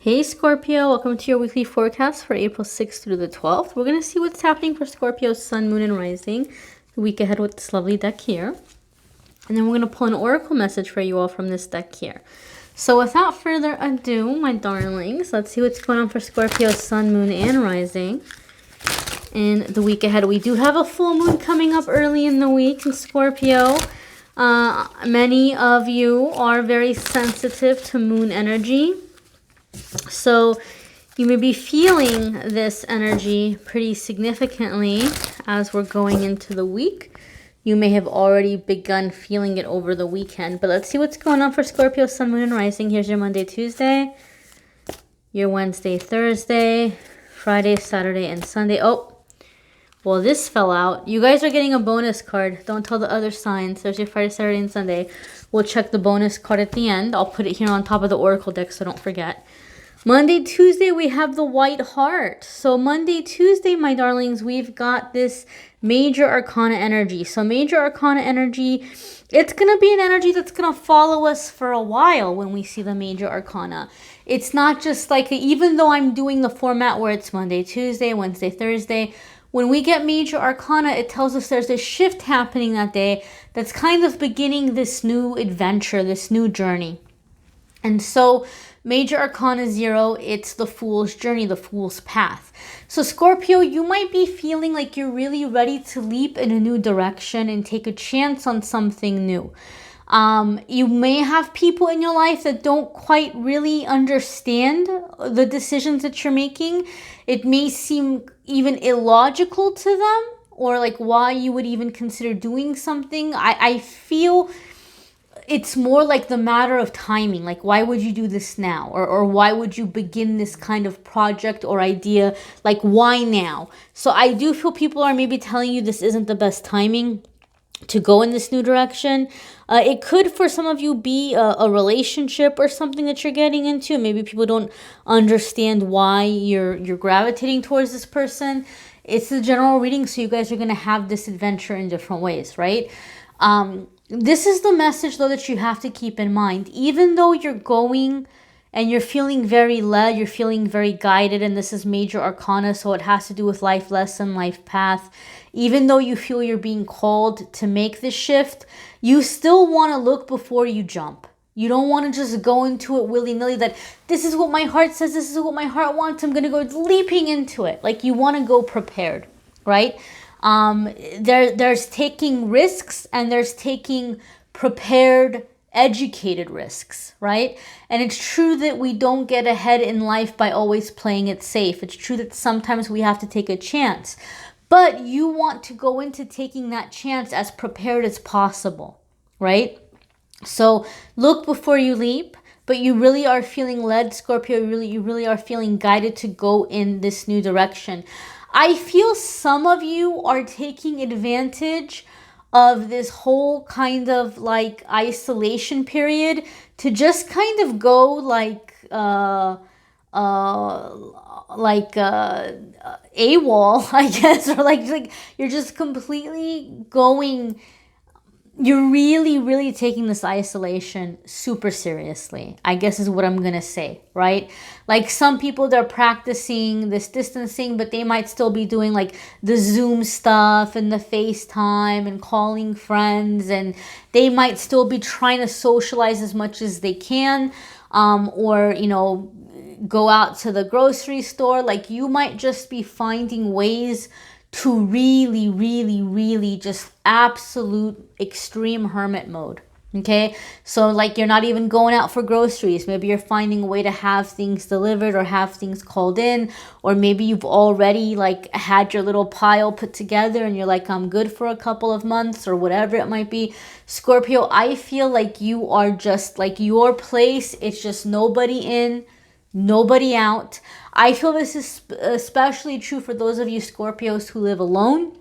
Hey Scorpio, welcome to your weekly forecast for April 6th through the 12th. We're going to see what's happening for Scorpio's sun, moon, and rising the week ahead with this lovely deck here. And then we're going to pull an oracle message for you all from this deck here. So without further ado, my darlings, let's see what's going on for Scorpio's sun, moon, and rising in the week ahead. We do have a full moon coming up early in the week in Scorpio. Many of you are very sensitive to moon energy. So you may be feeling this energy pretty significantly as we're going into the week. You may have already begun feeling it over the weekend. But let's see what's going on for Scorpio, sun, moon, and rising. Here's your Monday, Tuesday, your Wednesday, Thursday, Friday, Saturday, and Sunday. Oh, well, this fell out. You guys are getting a bonus card. Don't tell the other signs. Thursday, Friday, Saturday, and Sunday. We'll check the bonus card at the end. I'll put it here on top of the oracle deck so don't forget. Monday, Tuesday, we have the White Heart. So Monday, Tuesday, my darlings, we've got this major arcana energy. So major arcana energy, it's going to be an energy that's going to follow us for a while when we see the major arcana. It's not just like, even though I'm doing the format where it's Monday, Tuesday, Wednesday, Thursday, when we get major arcana, it tells us there's a shift happening that day that's kind of beginning this new adventure, this new journey. And so major arcana 0, it's the fool's journey, the fool's path. So Scorpio, you might be feeling like you're really ready to leap in a new direction and take a chance on something new. You may have people in your life that don't quite really understand the decisions that you're making. It may seem even illogical to them, or like why you would even consider doing something. I feel it's more like the matter of timing. Like, why would you do this now? Or why would you begin this kind of project or idea? Like, why now? So I do feel people are maybe telling you this isn't the best timing to go in this new direction. It could, for some of you, be a relationship or something that you're getting into. Maybe people don't understand why you're gravitating towards this person. It's the general reading, so you guys are going to have this adventure in different ways, right? This is the message, though, that you have to keep in mind. Even though you're going and you're feeling very led, you're feeling very guided, and this is major arcana, so it has to do with life lesson, life path. Even though you feel you're being called to make this shift, you still want to look before you jump. You don't want to just go into it willy-nilly that this is what my heart says, this is what my heart wants, I'm going to go leaping into it. Like, you want to go prepared, right? There's taking risks, and there's taking prepared, educated risks, right? And it's true that we don't get ahead in life by always playing it safe. It's true that sometimes we have to take a chance, but you want to go into taking that chance as prepared as possible, right? So look before you leap, but you really are feeling led, Scorpio. You really are feeling guided to go in this new direction. I feel some of you are taking advantage of this whole kind of like isolation period to just kind of go like AWOL, I guess, or like you're just completely going. You're really taking this isolation super seriously, I guess is what I'm going to say, right? Like, some people, they're practicing this distancing, but they might still be doing like the Zoom stuff and the FaceTime and calling friends, and they might still be trying to socialize as much as they can, or, you know, go out to the grocery store. Like, you might just be finding ways to really just absolute extreme hermit mode. Okay, so like, you're not even going out for groceries. Maybe you're finding a way to have things delivered or have things called in, or maybe you've already like had your little pile put together and you're like, I'm good for a couple of months, or whatever it might be. Scorpio, I feel like you are just like, your place, it's just nobody in, nobody out. I feel this is especially true for those of you Scorpios who live alone.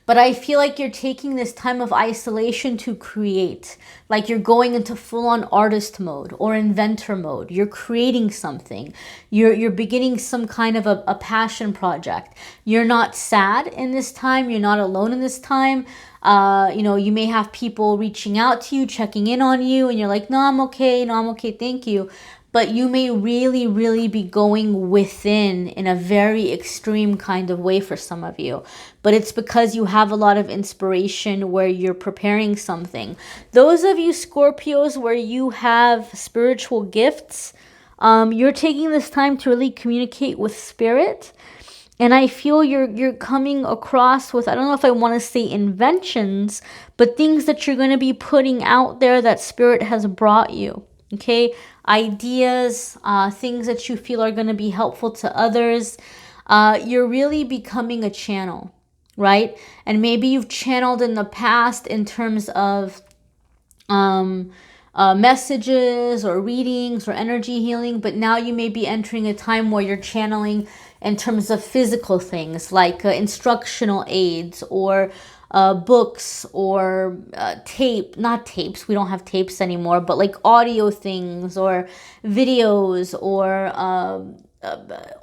But I feel like you're taking this time of isolation to create. Like, you're going into full-on artist mode or inventor mode. You're creating something. You're beginning some kind of a passion project. You're not sad in this time. You're not alone in this time. You know, you may have people reaching out to you, checking in on you, and you're like, no, I'm okay. No, I'm okay. Thank you. but you may really, really be going within in a very extreme kind of way for some of you. But it's because you have a lot of inspiration where you're preparing something. Those of you Scorpios where you have spiritual gifts, you're taking this time to really communicate with spirit. And I feel you're coming across with, I don't know if I want to say inventions, but things that you're going to be putting out there that spirit has brought you. Okay, ideas, things that you feel are going to be helpful to others. You're really becoming a channel, right? And maybe you've channeled in the past in terms of messages or readings or energy healing, but now you may be entering a time where you're channeling in terms of physical things like instructional aids or books or not tapes, we don't have tapes anymore, but like audio things or videos or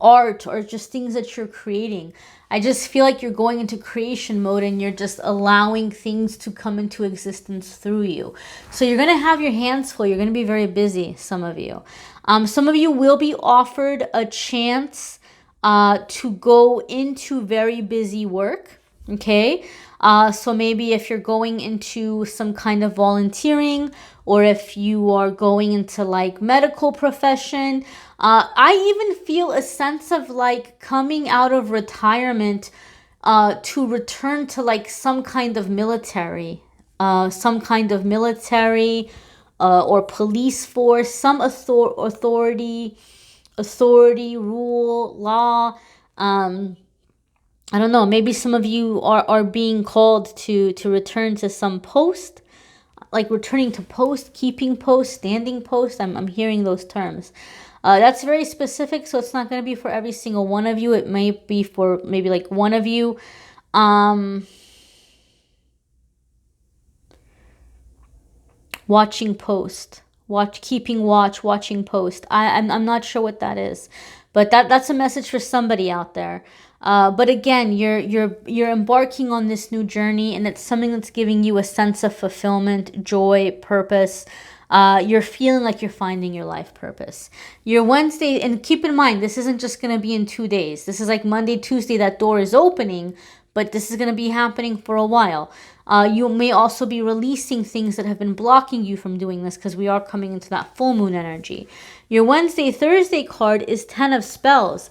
art or just things that you're creating. I just feel like you're going into creation mode and you're just allowing things to come into existence through you. So you're going to have your hands full. You're going to be very busy, some of you. Some of you will be offered a chance to go into very busy work. Okay. So maybe if you're going into some kind of volunteering, or if you are going into like medical profession, I even feel a sense of like coming out of retirement to return to like some kind of military, or police force, some authority, rule, law. I don't know, maybe some of you are being called to return to some post, like returning to post, keeping post, standing post. I'm hearing those terms. That's very specific, so it's not going to be for every single one of you. It may be for maybe like one of you. Watching post, watching post. I'm not sure what that is, but that's a message for somebody out there. But again, you're embarking on this new journey, and it's something that's giving you a sense of fulfillment, joy, purpose. You're feeling like you're finding your life purpose. Your Wednesday, and keep in mind, this isn't just going to be in 2 days. This is like Monday, Tuesday, that door is opening, but this is going to be happening for a while. You may also be releasing things that have been blocking you from doing this, because we are coming into that full moon energy. Your Wednesday, Thursday card is 10 of Spells.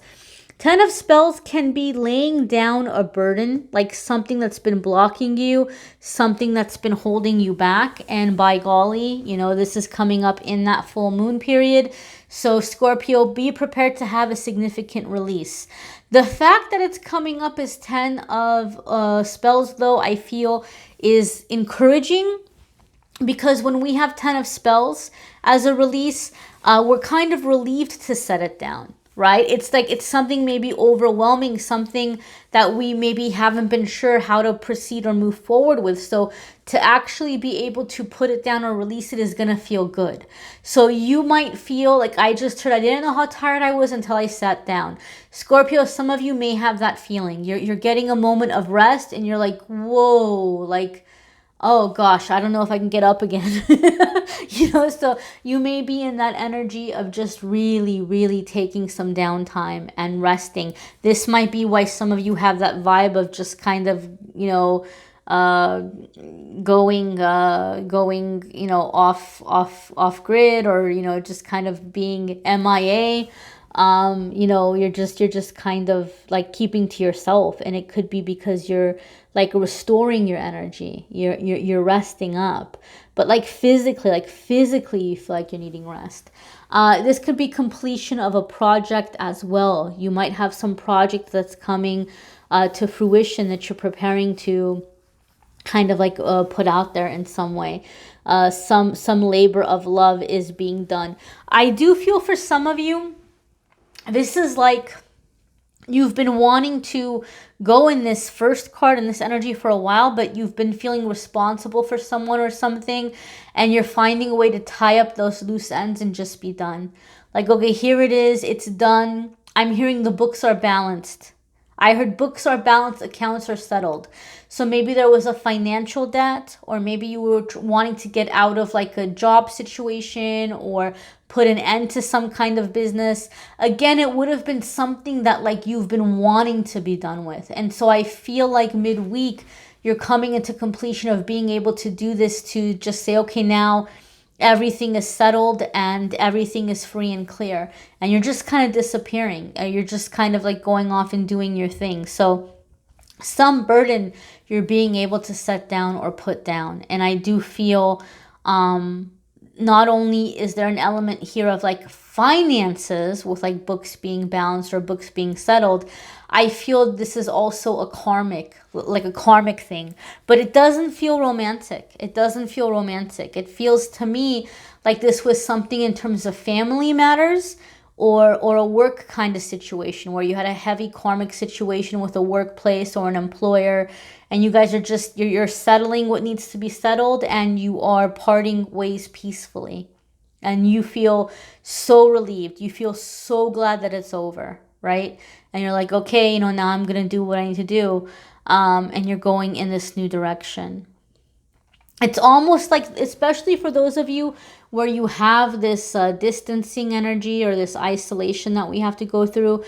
10 of Spells can be laying down a burden, like something that's been blocking you, something that's been holding you back. And by golly, you know, this is coming up in that full moon period. So Scorpio, be prepared to have a significant release. The fact that it's coming up as 10 of Spells, though, I feel is encouraging, because when we have 10 of Spells as a release, we're kind of relieved to set it down. Right? It's like it's something maybe overwhelming, something that we maybe haven't been sure how to proceed or move forward with. So to actually be able to put it down or release it is going to feel good. So you might feel like I just heard, I didn't know how tired I was until I sat down. Scorpio, some of you may have that feeling. You're getting a moment of rest and you're like, whoa, like, oh gosh, I don't know if I can get up again. You know, so you may be in that energy of just really, really taking some downtime and resting. This might be why some of you have that vibe of just kind of, you know, going, you know, off grid, or, you know, just kind of being MIA. You know, you're just kind of like keeping to yourself, and it could be because you're like restoring your energy, you're resting up, but like physically you feel like you're needing rest. This could be completion of a project as well. You might have some project that's coming to fruition that you're preparing to kind of like put out there in some way. Some labor of love is being done. I do feel for some of you, this is like you've been wanting to go in this first card in this energy for a while, but you've been feeling responsible for someone or something, and you're finding a way to tie up those loose ends and just be done. Like, okay, here it is, it's done. I'm hearing the books are balanced. I heard books are balanced, accounts are settled. So maybe there was a financial debt, or maybe you were wanting to get out of like a job situation or put an end to some kind of business. Again, it would have been something that like you've been wanting to be done with. And so I feel like midweek, you're coming into completion of being able to do this, to just say, okay, now everything is settled and everything is free and clear, and you're just kind of disappearing. You're just kind of like going off and doing your thing. So some burden you're being able to set down or put down. And I do feel not only is there an element here of like finances with like books being balanced or books being settled, I feel this is also a karmic thing, but it doesn't feel romantic. It doesn't feel romantic. It feels to me like this was something in terms of family matters, or a work kind of situation where you had a heavy karmic situation with a workplace or an employer, and you guys are just, you're settling what needs to be settled, and you are parting ways peacefully. And you feel so relieved. You feel so glad that it's over, right? And you're like, okay, now I'm going to do what I need to do. And you're going in this new direction. It's almost like, especially for those of you where you have this distancing energy or this isolation that we have to go through,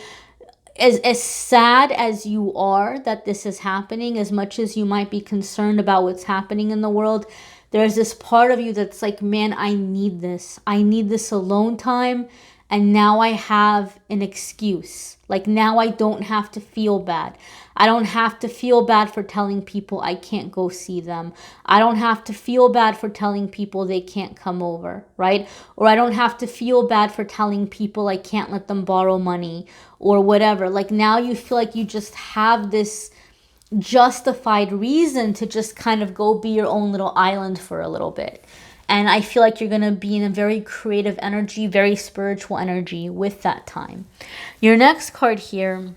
as sad as you are that this is happening, as much as you might be concerned about what's happening in the world, there's this part of you that's like, man, I need this. I need this alone time. And now I have an excuse. Like now I don't have to feel bad. I don't have to feel bad for telling people I can't go see them. I don't have to feel bad for telling people they can't come over, right? Or I don't have to feel bad for telling people I can't let them borrow money or whatever. Like now you feel like you just have this justified reason to just kind of go be your own little island for a little bit. And I feel like you're going to be in a very creative energy, very spiritual energy with that time. Your next card here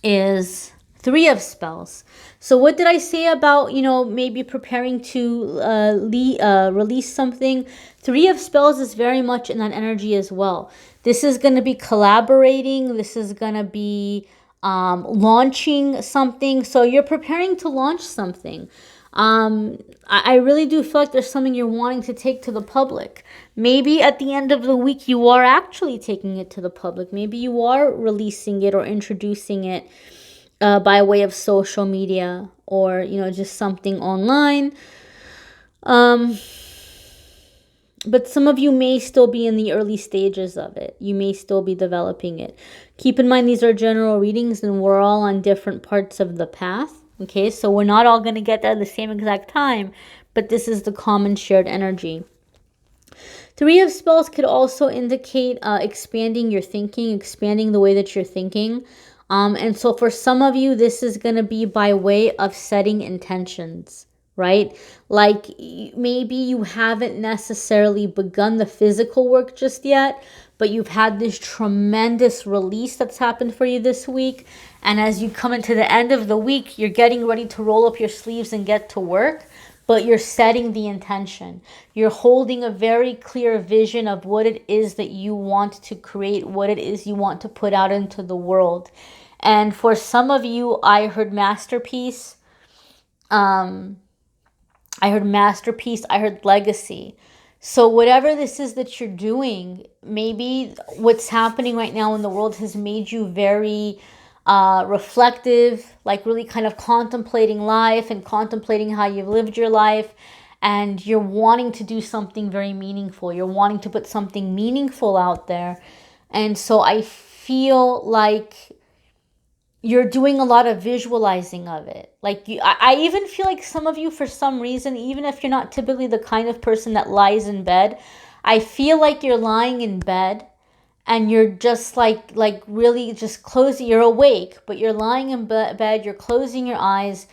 is Three of Spells. So what did I say about, maybe preparing to release something? Three of Spells is very much in that energy as well. This is going to be collaborating. This is going to be launching something. So you're preparing to launch something. I really do feel like there's something you're wanting to take to the public. Maybe at the end of the week, you are actually taking it to the public. Maybe you are releasing it or introducing it by way of social media, or, just something online. But some of you may still be in the early stages of it. You may still be developing it. Keep in mind, these are general readings and we're all on different parts of the path. Okay, so we're not all going to get there at the same exact time, but this is the common shared energy. Three of Spells could also indicate expanding your thinking, expanding the way that you're thinking. And so for some of you, this is going to be by way of setting intentions, right? Like maybe you haven't necessarily begun the physical work just yet, but you've had this tremendous release that's happened for you this week. And as you come into the end of the week, you're getting ready to roll up your sleeves and get to work, but you're setting the intention. You're holding a very clear vision of what it is that you want to create, what it is you want to put out into the world. And for some of you, I heard masterpiece. I heard legacy. So whatever this is that you're doing, maybe what's happening right now in the world has made you very reflective, like really kind of contemplating life and contemplating how you've lived your life. And you're wanting to do something very meaningful. You're wanting to put something meaningful out there. And so I feel like you're doing a lot of visualizing of it. Like I even feel like some of you, for some reason, even if you're not typically the kind of person that lies in bed, I feel like you're lying in bed and you're just like really just closing, you're awake, but you're lying in bed, you're closing your eyes,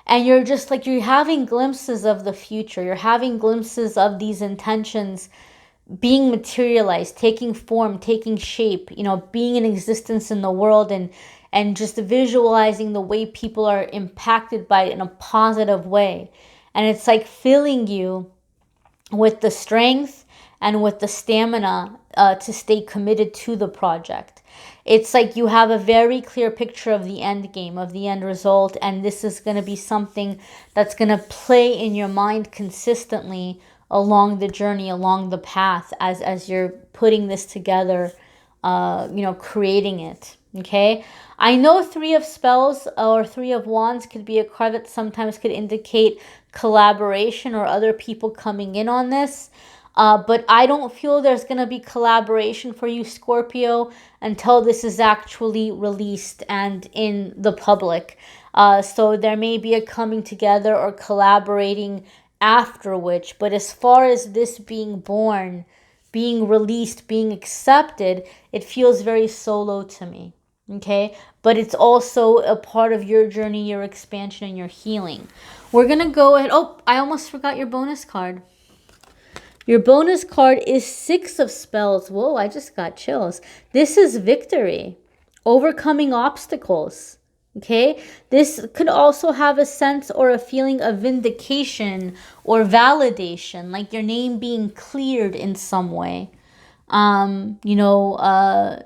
and you're just like, you're having glimpses of the future. You're having glimpses of these intentions being materialized, taking form, taking shape, being in existence in the world, and just visualizing the way people are impacted by it in a positive way. And it's like filling you with the strength and with the stamina to stay committed to the project. It's like you have a very clear picture of the end game, of the end result, and this is going to be something that's going to play in your mind consistently along the journey, along the path, as you're putting this together, you know, creating it. Okay, I know 3 of spells or 3 of wands could be a card that sometimes could indicate collaboration or other people coming in on this. But I don't feel there's going to be collaboration for you, Scorpio, until this is actually released and in the public. So there may be a coming together or collaborating after which. But as far as this being born, being released, being accepted, it feels very solo to me. Okay? But it's also a part of your journey, your expansion, and your healing. We're going to go ahead. Oh, I almost forgot your bonus card. Your bonus card is 6 of spells. Whoa, I just got chills. This is victory. Overcoming obstacles. Okay? This could also have a sense or a feeling of vindication or validation, like your name being cleared in some way. You know,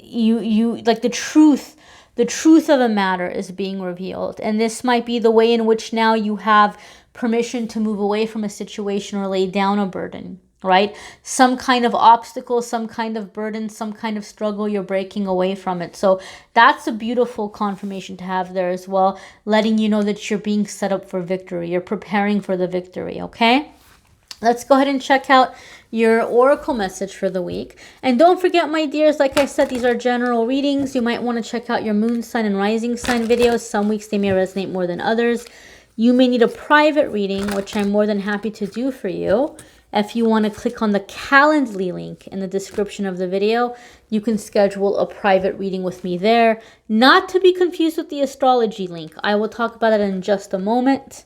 you like the truth of a matter is being revealed. And this might be the way in which now you have permission to move away from a situation or lay down a burden, right? Some kind of obstacle, some kind of burden, some kind of struggle, you're breaking away from it. So that's a beautiful confirmation to have there as well, letting you know that you're being set up for victory. You're preparing for the victory, okay? Let's go ahead and check out your oracle message for the week. And don't forget, my dears, like I said, these are general readings. You might want to check out your moon sign and rising sign videos. Some weeks they may resonate more than others. You may need a private reading, which I'm more than happy to do for you. If you want to click on the Calendly link in the description of the video, you can schedule a private reading with me there. Not to be confused with the astrology link. I will talk about it in just a moment.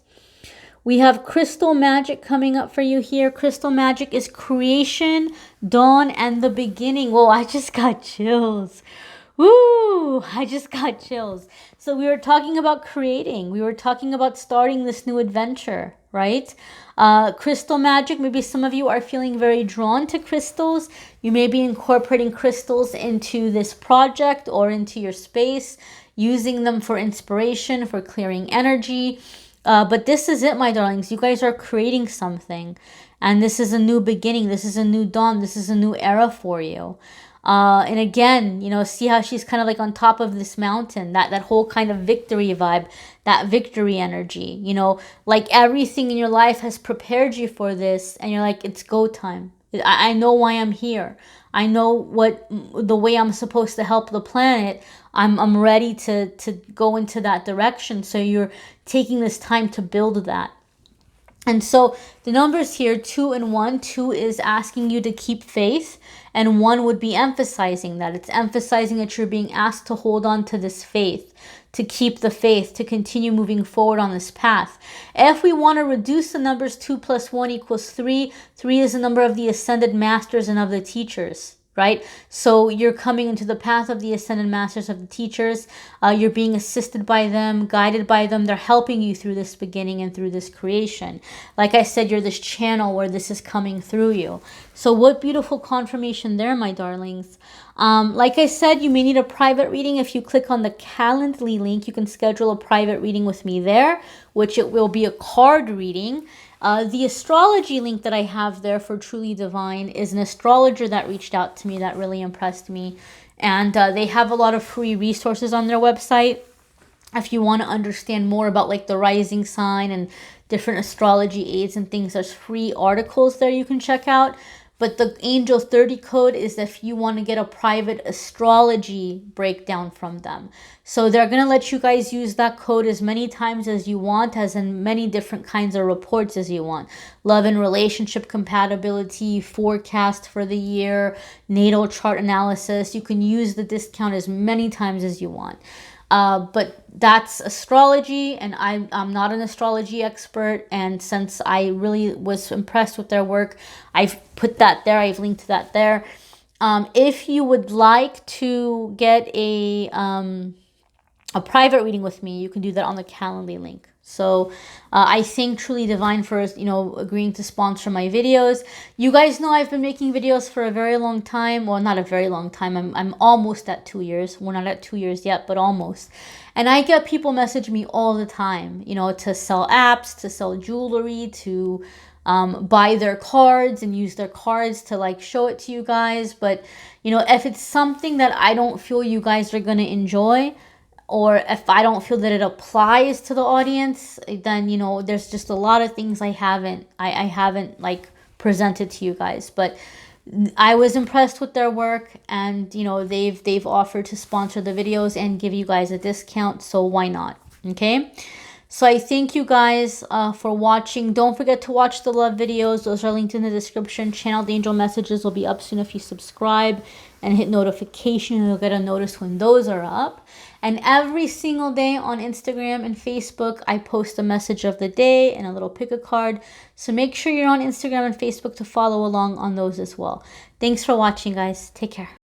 We have crystal magic coming up for you here. Crystal magic is creation, dawn, and the beginning. Whoa, I just got chills. Woo! I just got chills. So we were talking about creating. We were talking about starting this new adventure, right? Crystal magic. Maybe some of you are feeling very drawn to crystals. You may be incorporating crystals into this project or into your space, using them for inspiration, for clearing energy. But this is it, my darlings. You guys are creating something. And this is a new beginning. This is a new dawn. This is a new era for you. And again, you know, see how she's kind of like on top of this mountain, that whole kind of victory vibe, that victory energy, you know, like everything in your life has prepared you for this. And you're like, it's go time. I know why I'm here. I know the way I'm supposed to help the planet. I'm ready to go into that direction. So you're taking this time to build that. And so the numbers here, 2 and 1, 2 is asking you to keep faith, and 1 would be emphasizing that. It's emphasizing that you're being asked to hold on to this faith, to keep the faith, to continue moving forward on this path. If we want to reduce the numbers, 2 plus 1 equals 3. 3 is the number of the ascended masters and of the teachers. Right? So you're coming into the path of the ascended masters, of the teachers. You're being assisted by them, guided by them. They're helping you through this beginning and through this creation. Like I said, you're this channel where this is coming through you. So what beautiful confirmation there, my darlings. Like I said, you may need a private reading. If you click on the Calendly link, you can schedule a private reading with me there, which it will be a card reading. The astrology link that I have there for Truly Divine is an astrologer that reached out to me that really impressed me. And they have a lot of free resources on their website. If you want to understand more about like the rising sign and different astrology aids and things, there's free articles there you can check out. But the Angel 30 code is if you want to get a private astrology breakdown from them. So they're going to let you guys use that code as many times as you want, as in many different kinds of reports as you want. Love and relationship compatibility, forecast for the year, natal chart analysis. You can use the discount as many times as you want. But that's astrology, and I'm not an astrology expert, and since I really was impressed with their work, I've put that there. I've linked that there. If you would like to get a private reading with me, you can do that on the Calendly link. So I thank Truly Divine for, you know, agreeing to sponsor my videos. You guys know I've been making videos for a very long time. Well, not a very long time. I'm almost at 2 years. We're not at 2 years yet, but almost. And I get people message me all the time, you know, to sell apps, to sell jewelry, to buy their cards and use their cards to like show it to you guys. But, you know, if it's something that I don't feel you guys are going to enjoy, or if I don't feel that it applies to the audience, then, you know, there's just a lot of things I haven't like presented to you guys. But I was impressed with their work, and, you know, they've offered to sponsor the videos and give you guys a discount, so why not? Okay, so I thank you guys for watching. Don't forget to watch the love videos. Those are linked in the description. Channel the angel messages will be up soon if you subscribe and hit notification. You'll get a notice when those are up. And every single day on Instagram and Facebook, I post a message of the day and a little pick a card. So make sure you're on Instagram and Facebook to follow along on those as well. Thanks for watching, guys. Take care.